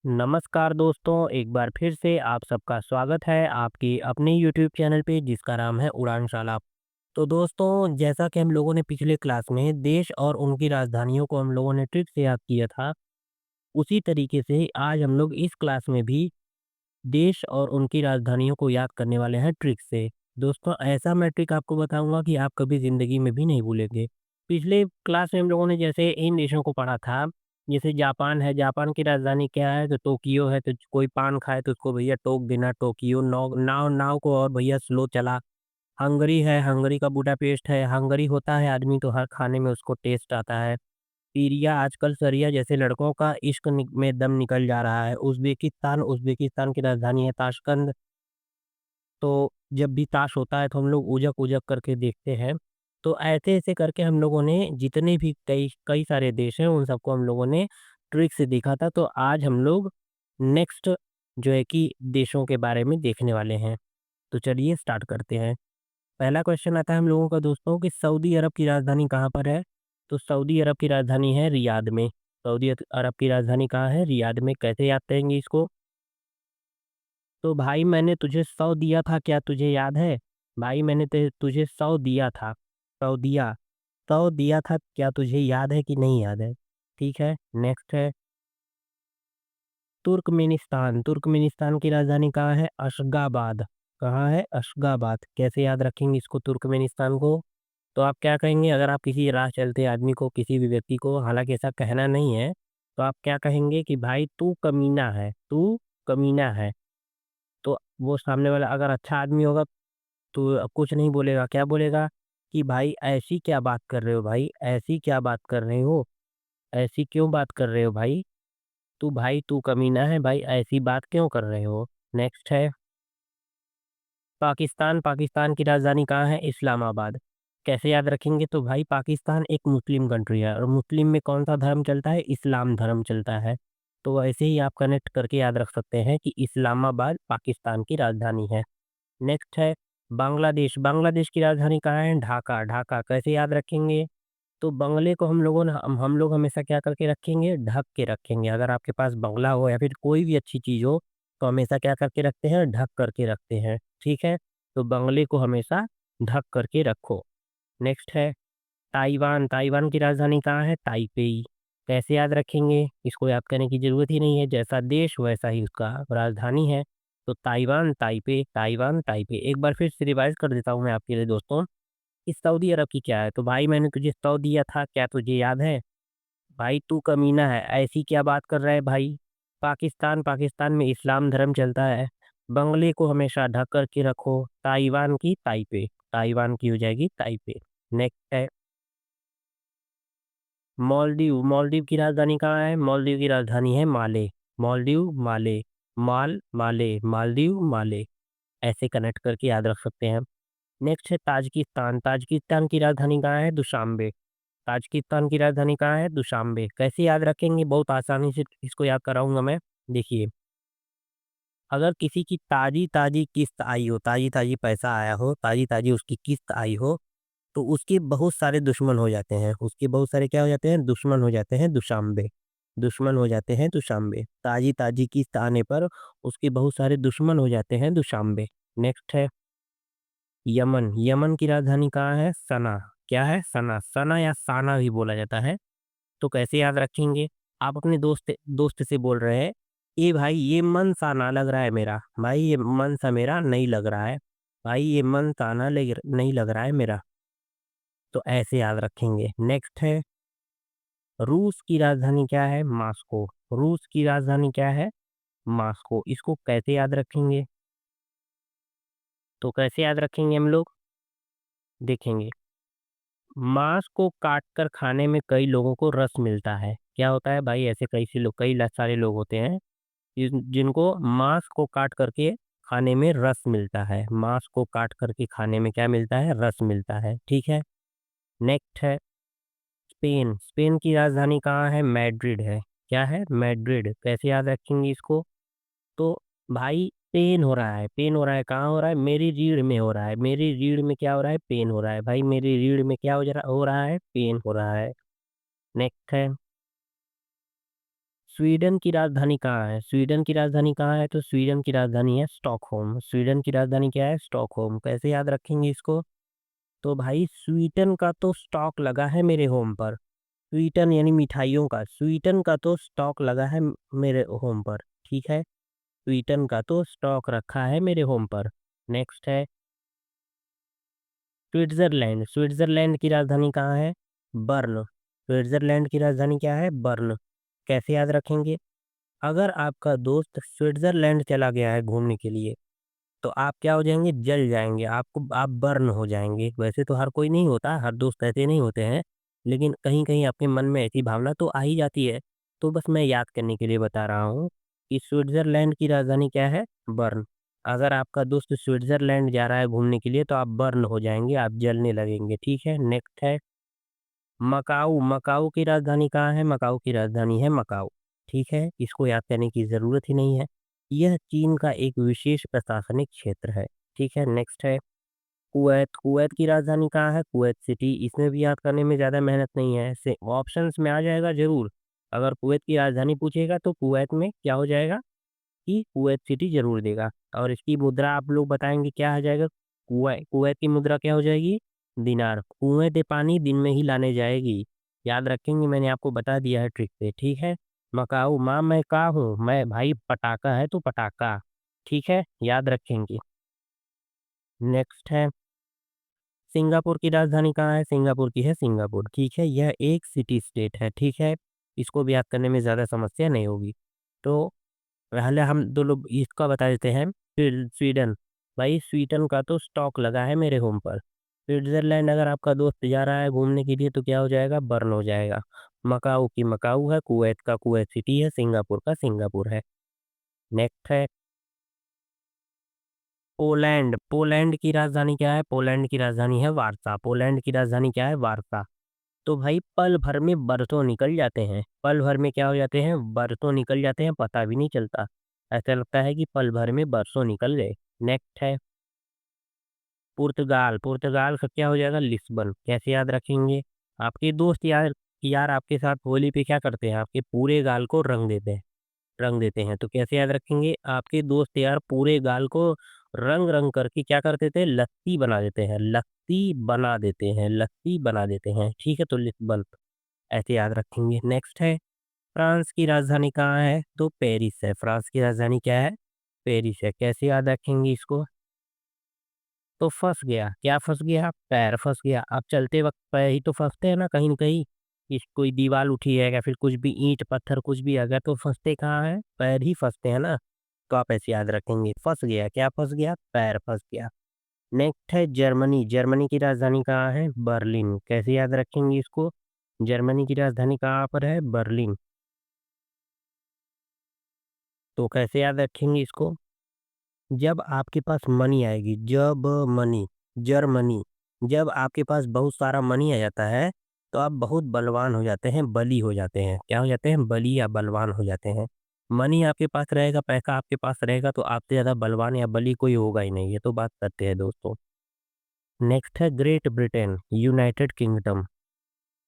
नमस्कार दोस्तों, एक बार फिर से आप सबका स्वागत है आपकी अपने यूट्यूब चैनल पे जिसका नाम है उड़ानशाला। तो दोस्तों, जैसा कि हम लोगों ने पिछले क्लास में देश और उनकी राजधानियों को हम लोगों ने ट्रिक से याद किया था, उसी तरीके से आज हम लोग इस क्लास में भी देश और उनकी राजधानियों को याद करने वाले हैं ट्रिक से। दोस्तों, ऐसा मैं ट्रिक आपको बताऊँगा कि आप कभी ज़िंदगी में भी नहीं भूलेंगे। पिछले क्लास में हम लोगों ने जैसे इन देशों को पढ़ा था, जैसे जापान है, जापान की राजधानी क्या है? तो टोक्यो है, तो कोई पान खाए तो उसको भैया टोक देना टोक्यो, नाव नाव को और भैया स्लो चला। हंगरी है, हंगरी का बुडापेस्ट है, हंगरी होता है आदमी तो हर खाने में उसको टेस्ट आता है। सीरिया आजकल सरिया जैसे लड़कों का इश्क में दम निकल जा रहा है। उज़्बेकिस्तान उज़्बेकिस्तान की राजधानी है ताशकंद। तो जब भी ताश होता है तो हम लोग ऊजक-ऊजक करके देखते हैं। तो ऐसे-ऐसे करके हम लोगों ने जितने भी कई कई सारे देश हैं उन सबको हम लोगों ने ट्रिक से देखा था। तो आज हम लोग नेक्स्ट जो है कि देशों के बारे में देखने वाले हैं। तो चलिए स्टार्ट करते हैं। पहला क्वेश्चन आता है हम लोगों का दोस्तों कि सऊदी अरब की राजधानी कहाँ पर है? तो सऊदी अरब की राजधानी है रियाद में। सऊदी अरब की राजधानी कहाँ है? रियाद में। कैसे याद करेंगे इसको? तो भाई मैंने तुझे 100 दिया था क्या तुझे याद है? भाई मैंने तुझे 100 दिया था। 100 दिया। 100 दिया था क्या तुझे याद है कि नहीं याद है? ठीक है, नेक्स्ट है तुर्कमेनिस्तान। तुर्कमेनिस्तान की राजधानी कहाँ है? अशगाबाद। कहाँ है? अशगाबाद। कैसे याद रखेंगे इसको तुर्कमेनिस्तान को? तो आप क्या कहेंगे अगर आप किसी राह चलते आदमी को, किसी भी व्यक्ति को, हालाँकि ऐसा कहना नहीं है, तो आप क्या कहेंगे कि भाई तू कमीना है, तू कमीना है। तो वो सामने वाला अगर अच्छा आदमी होगा तो अब कुछ नहीं बोलेगा, क्या बोलेगा कि भाई ऐसी क्या बात कर रहे हो भाई? ऐसी क्या बात कर रहे हो? ऐसी क्यों बात कर रहे हो भाई? भाई तू कमीना है भाई ऐसी बात क्यों कर रहे हो? नेक्स्ट है पाकिस्तान। पाकिस्तान की राजधानी कहाँ है? इस्लामाबाद। कैसे याद रखेंगे? तो भाई पाकिस्तान एक मुस्लिम कंट्री है और मुस्लिम में कौन-सा धर्म चलता है? इस्लाम धर्म चलता है। तो ऐसे ही आप कनेक्ट करके याद रख सकते हैं कि इस्लामाबाद पाकिस्तान की राजधानी है। नेक्स्ट है बांग्लादेश। बांग्लादेश की राजधानी कहाँ है? ढाका। ढाका कैसे याद रखेंगे? तो बंगले को हम लोगों ने हम लोग हमेशा क्या करके रखेंगे? ढक के रखेंगे। अगर आपके पास बंगला हो या फिर कोई भी अच्छी चीज़ हो, तो हमेशा क्या करके रखते हैं? ढक करके रखते हैं। ठीक है? तो बंगले को हमेशा ढक करके रखो। नेक्स्ट है ताइवान। ताइवान की राजधानी कहाँ है? ताइपेई। कैसे याद रखेंगे? इसको याद करने की ज़रूरत ही नहीं है, जैसा देश वैसा ही उसका राजधानी है। तो ताइवान, ताइपे। एक बार फिर से रिवाइज़ कर देता हूँ मैं आपके लिए दोस्तों, कि सऊदी अरब की क्या है? तो भाई मैंने तुझे 100 दिया था, क्या तुझे याद है? भाई तू कमीना है, ऐसी क्या बात कर रहा है भाई? पाकिस्तान में इस्लाम धर्म चलता है। बंगले को हमेशा ढक कर के रखो। ताइवान की ताइपे। ताइवान की हो जाएगी ताइपे। नेक्स्ट है मालदीव। मालदीव की राजधानी कहाँ है? मालदीव की राजधानी है माले। मालदीव, माले। माले, मालदीव, माले। ऐसे कनेक्ट करके याद रख सकते हैं। नेक्स्ट है ताजिकिस्तान। ताजिकिस्तान की राजधानी कहाँ है? दुशान्बे। ताजिकिस्तान की राजधानी कहाँ है? दुशान्बे। कैसे याद रखेंगे? बहुत आसानी से इसको याद कराऊँगा मैं। देखिए, अगर किसी की ताज़ी-ताज़ी किस्त आई हो, ताज़ी-ताज़ी पैसा आया हो, ताज़ी-ताज़ी उसकी किस्त आई हो, तो उसके बहुत सारे दुश्मन हो जाते हैं। उसके बहुत सारे क्या हो जाते हैं? दुश्मन हो जाते हैं दुशान्बे। दुश्मन हो जाते हैं दुशान्बे। ताज़ी-ताज़ी किस्त आने पर उसके बहुत सारे दुश्मन हो जाते हैं दुशान्बे। नेक्स्ट है यमन। यमन की राजधानी कहाँ है? सना। क्या है? सना। सना या साना भी बोला जाता है। तो कैसे याद रखेंगे? आप अपने दोस्त दोस्त से बोल रहे हैं, "ए भाई ये मन सा ना लग रहा है मेरा। भाई ये मन सा मेरा नहीं लग रहा है। भाई ये मन सा ना लग नहीं लग रहा है मेरा।" तो ऐसे याद रखेंगे। नेक्स्ट है रूस की राजधानी क्या है? मॉस्को। रूस की राजधानी क्या है? मॉस्को। इसको कैसे याद रखेंगे? तो कैसे याद रखेंगे हम लोग? देखेंगे। मांस को काटकर खाने में कई लोगों को रस मिलता है। क्या होता है भाई ऐसे कई सारे लोग होते हैं जिनको मांस को काट करके खाने में रस मिलता है। मांस को काट करके खाने में क्या मिलता है? रस मिलता है। ठीक है? नेक्स्ट है स्पेन। स्पेन की राजधानी कहाँ है? मैड्रिड है। क्या है? मैड्रिड। कैसे याद रखेंगे इसको? तो भाई पेन हो रहा है, पेन हो रहा है, कहाँ हो रहा है? मेरी रीढ़ में हो रहा है। मेरी रीढ़ में क्या हो रहा है? पेन हो रहा है। भाई मेरी रीढ़ में क्या हो रहा है? पेन हो रहा है। नेक्स्ट है स्वीडन की राजधानी कहाँ है? स्वीडन की राजधानी कहाँ है? तो स्वीडन की राजधानी है स्टॉकहोम। स्वीडन की राजधानी क्या है? स्टॉकहोम। कैसे याद रखेंगे इसको? तो भाई स्वीडन का तो स्टॉक लगा है मेरे होम पर। स्वीटन यानी मिठाइयों का, स्वीटन का तो स्टॉक लगा है मेरे होम पर, ठीक है? स्वीटन का तो स्टॉक रखा है मेरे होम पर। नेक्स्ट है स्विट्ज़रलैंड। स्विट्ज़रलैंड की राजधानी कहाँ है? बर्न। स्विट्ज़रलैंड की राजधानी क्या है? बर्न। कैसे याद रखेंगे? अगर आपका दोस्त स्विट्ज़रलैंड चला गया है घूमने के लिए, तो आप क्या हो जाएँगे? जल जाएँगे, आप बर्न हो जाएँगे। वैसे तो हर कोई नहीं होता, हर दोस्त ऐसे नहीं होते हैं, लेकिन कहीं-कहीं आपके मन में ऐसी भावना तो आ ही जाती है। तो बस मैं याद करने के लिए बता रहा हूँ कि स्विट्ज़रलैंड की राजधानी क्या है? बर्न। अगर आपका दोस्त स्विट्ज़रलैंड जा रहा है घूमने के लिए तो आप बर्न हो जाएँगे, आप जलने लगेंगे, ठीक है? नेक्स्ट है मकाऊ। मकाऊ की राजधानी कहाँ है? मकाऊ की राजधानी है मकाऊ, ठीक है? इसको याद करने की ज़रूरत ही नहीं है। यह चीन का एक विशेष प्रशासनिक क्षेत्र है, ठीक है? नेक्स्ट है कुवैत। कुवैत की राजधानी कहाँ है? Kuwait city. इसमें भी याद करने में ज़्यादा मेहनत नहीं है, से ऑप्शंस में आ जाएगा ज़रूर। अगर कुवैत की राजधानी पूछेगा तो कुवैत में क्या हो जाएगा कि कुवैत सिटी ज़रूर देगा और इसकी मुद्रा आप लोग बताएँगे क्या आ जाएगा? कुवैत की मुद्रा क्या हो जाएगी? दिनार। कुएँ से पानी दिन में ही लाने जाएगी। याद रखेंगे मैंने आपको बता दिया है ट्रिक से, ठीक है? मकाऊ माँ मैं का हूँ? मैं भाई पटाखा है तो पटाखा, ठीक है? याद रखेंगे। नेक्स्ट है सिंगापुर की राजधानी कहाँ है? सिंगापुर की है सिंगापुर, ठीक है? यह एक सिटी स्टेट है, ठीक है? इसको भी याद करने में ज़्यादा समस्या नहीं होगी। तो पहले हम 2 लोग इसका बता देते हैं स्वीडन। भाई स्वीडन का तो स्टॉक लगा है मेरे होम पर। स्विट्ज़रलैंड अगर आपका दोस्त जा रहा है घूमने के लिए तो क्या हो जाएगा? बर्न हो जाएगा। मकाऊ की मकाऊ है, कुवैत का कुवैत सिटी है, सिंगापुर का सिंगापुर है। नेक्स्ट है पोलैंड। पोलैंड की राजधानी क्या है? पोलैंड की राजधानी है वार्सा। पोलैंड की राजधानी क्या है? वार्सा। तो भाई पल भर में बरसों निकल जाते हैं। पल भर में क्या हो जाते हैं? बरसों निकल जाते हैं, पता भी नहीं चलता। ऐसा लगता है कि पल भर में बरसों निकल गए। नेक्स्ट है पुर्तगाल। पुर्तगाल का क्या हो जाएगा? लिस्बन। कैसे याद रखेंगे? आपके दोस्त यार यार आपके साथ होली पे क्या करते हैं? आपके पूरे गाल को रंग देते हैं। तो कैसे याद रखेंगे? आपके दोस्त यार पूरे गाल को रंग-रंग करके क्या कर देते हैं? लत्ती बना देते हैं, लत्ती बना देते हैं, लत्ती बना देते हैं। ठीक है? तो लिस्बन ऐसे याद रखेंगे। नेक्स्ट है फ्रांस की राजधानी कहाँ है? तो पेरिस है। फ्रांस की राजधानी क्या है? पेरिस है। कैसे याद रखेंगे इसको? तो फँस गया, क्या फँस गया? पैर फँस गया। आप चलते वक़्त पैर ही तो फँसते हैं ना कहीं न कहीं। इस कोई दीवार उठी है या फिर कुछ भी ईंट, पत्थर कुछ भी आ गया तो फँसते कहाँ हैं? पैर ही फँसते हैं ना। तो आप ऐसे याद रखेंगे, फँस गया, क्या फँस गया? पैर फँस गया। नेक्स्ट है जर्मनी। जर्मनी की राजधानी कहाँ है? बर्लिन। कैसे याद रखेंगे इसको? जर्मनी की राजधानी कहाँ पर है? बर्लिन। तो कैसे याद रखेंगे इसको? जब आपके पास मनी आएगी, जब मनी, जर्मनी, जब आपके पास बहुत सारा मनी आ जाता है, तो आप बहुत बलवान हो जाते हैं, बली हो जाते हैं। क्या हो जाते हैं? बली या बलवान हो जाते हैं। मनी आपके पास रहेगा, पैसा आपके पास रहेगा, तो आपसे ज़्यादा बलवान या बली कोई होगा ही नहीं। ये तो बात सत्य है दोस्तों। नेक्स्ट है ग्रेट ब्रिटेन, यूनाइटेड किंगडम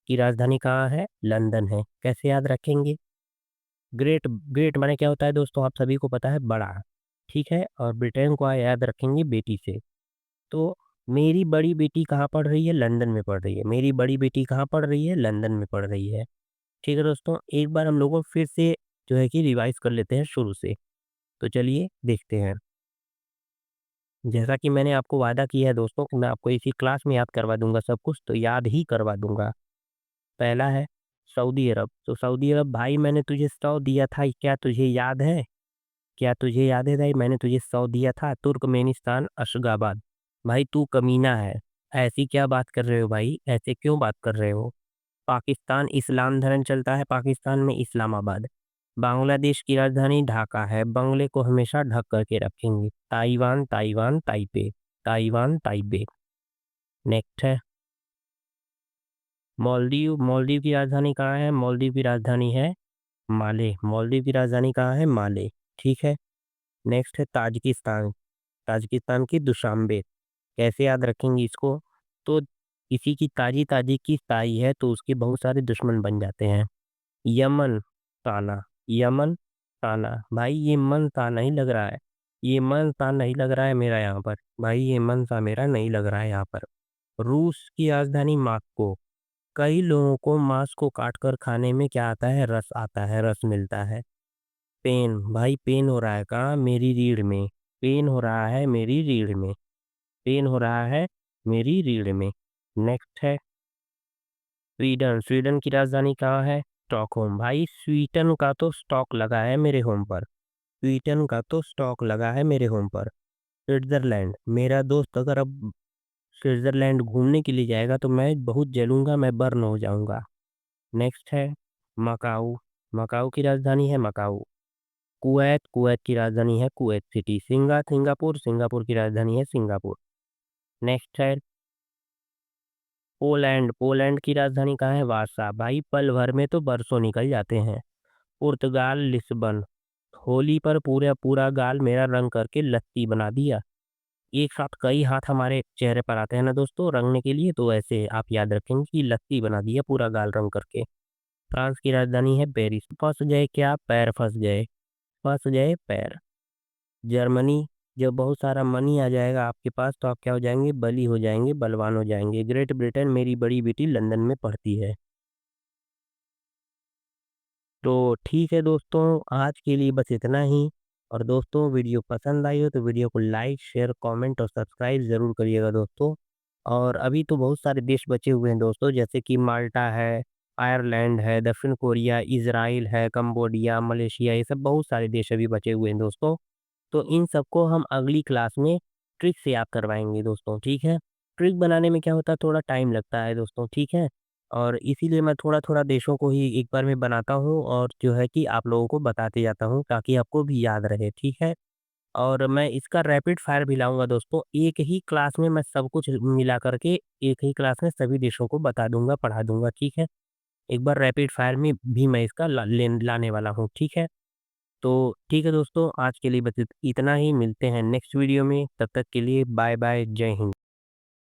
की राजधानी कहाँ है? लंदन है। कैसे याद रखेंगे? ग्रेट ग्रेट माने क्या होता है दोस्तों? आप सभी को पता है बड़ा, ठीक है? और ब्रिटेन को याद रखेंगे बेटी से। तो मेरी बड़ी बेटी कहाँ पढ़ रही है? लंदन में पढ़ रही है। मेरी बड़ी बेटी कहाँ पढ़ रही है? लंदन में पढ़ रही है। ठीक है दोस्तों, एक बार हम लोगों फिर से जो है कि रिवाइज़ कर लेते हैं शुरू से। तो चलिए देखते हैं। जैसा कि मैंने आपको वादा किया है दोस्तों कि मैं आपको इसी क्लास में याद करवा दूँगा सब कुछ, तो याद ही करवा दूँगा। पहला है सऊदी अरब। तो सऊदी अरब भाई मैंने तुझे 100 दिया था, क्या तुझे याद है? क्या तुझे याद है भाई मैंने तुझे 100 दिया था? Turkmenistan Ashgabat. भाई तू कमीना है। ऐसी क्या बात कर रहे हो भाई? ऐसे क्यों बात कर रहे हो? पाकिस्तान इस्लाम धर्म चलता है पाकिस्तान में इस्लामाबाद। बांग्लादेश की राजधानी ढाका है। बंगले को हमेशा ढक कर के रखेंगे। Taiwan, Taiwan, Taipei. Taiwan, Taipei. Next है मालदीव। मालदीव की राजधानी कहाँ है? मालदीव की राजधानी है माले। मालदीव की राजधानी कहाँ है? माले। ठीक है। नेक्स्ट है ताजिकिस्तान। ताजिकिस्तान की दुशांबे। कैसे याद रखेंगे इसको? तो किसी की ताजी-ताजी की ताई है तो उसके बहुत सारे दुश्मन बन जाते हैं। यमन, ताना। यमन, ताना। भाई ये मन सा नहीं लग रहा है। ये मन सा नहीं लग रहा है मेरा यहाँ पर। भाई ये मन सा मेरा नहीं लग रहा है यहाँ पर। रूस की राजधानी मॉस्को। कई लोगों को मांस को काटकर खाने में क्या आता है? रस आता है, रस मिलता है। पेन, भाई पेन हो रहा है कहाँ? मेरी रीढ़ में। पेन हो रहा है मेरी रीढ़ में। पेन हो रहा है मेरी रीढ़ में। नेक्स्ट है स्वीडन। स्वीडन की राजधानी कहाँ है? स्टॉकहोम। भाई स्वीडन का तो स्टॉक लगा है मेरे होम पर। स्वीडन का तो स्टॉक लगा है मेरे होम पर। स्विट्ज़रलैंड। मेरा दोस्त अगर अब स्विट्ज़रलैंड घूमने के लिए जाएगा तो मैं बहुत जलूँगा, मैं बर्न हो जाऊँगा। नेक्स्ट है मकाऊ। मकाऊ की राजधानी है मकाऊ। कुवैत। कुवैत की राजधानी है कुवैत सिटी। सिंगापुर। सिंगापुर की राजधानी है सिंगापुर। नेक्स्ट है पोलैंड। पोलैंड की राजधानी कहाँ है? वारसा। भाई पल भर में तो बरसों निकल जाते हैं। पुर्तगाल। लिस्बन। होली पर पूरा पूरा गाल मेरा रंग करके लत्ती बना दिया। एक साथ कई हाथ हमारे चेहरे पर आते हैं ना दोस्तों रंगने के लिए, तो ऐसे आप याद रखेंगे कि लत्ती बना दिया पूरा गाल रंग करके। फ्रांस की राजधानी है पेरिस। फंस गए क्या? पैर फंस गए। फंस गए पैर। जर्मनी। जब बहुत सारा मनी आ जाएगा आपके पास तो आप क्या हो जाएंगे? बली हो जाएंगे, बलवान हो जाएंगे। Great Britain. मेरी बड़ी बेटी लंदन में पढ़ती है। तो ठीक है दोस्तों, आज के लिए बस इतना ही। और दोस्तों वीडियो पसंद आई हो तो वीडियो को लाइक, शेयर, कमेंट और सब्सक्राइब ज़रूर करिएगा दोस्तों। और अभी तो बहुत सारे देश बचे हुए हैं दोस्तों, जैसे कि माल्टा है, आयरलैंड है, दक्षिण कोरिया, इज़राइल है, कंबोडिया, मलेशिया, ये सब बहुत सारे देश अभी बचे हुए हैं दोस्तों। तो इन सबको हम अगली क्लास में ट्रिक से याद करवाएँगे दोस्तों, ठीक है? ट्रिक बनाने में क्या होता है, थोड़ा टाइम लगता है दोस्तों, ठीक है? और इसीलिए मैं थोड़ा-थोड़ा देशों को ही एक बार में बनाता हूँ और जो है कि आप लोगों को बताते जाता हूँ ताकि आपको भी याद रहे, ठीक है? और मैं इसका रैपिड फायर भी लाऊँगा दोस्तों, एक ही क्लास में मैं सब कुछ मिला कर के एक ही क्लास में सभी देशों को बता दूँगा, पढ़ा दूँगा, ठीक है? एक बार रैपिड फायर में भी मैं इसका लाने वाला हूँ, ठीक है? तो ठीक है दोस्तों, आज के लिए बस इतना ही, मिलते हैं नेक्स्ट वीडियो में, तब तक के लिए बाय बाय, जय हिंद।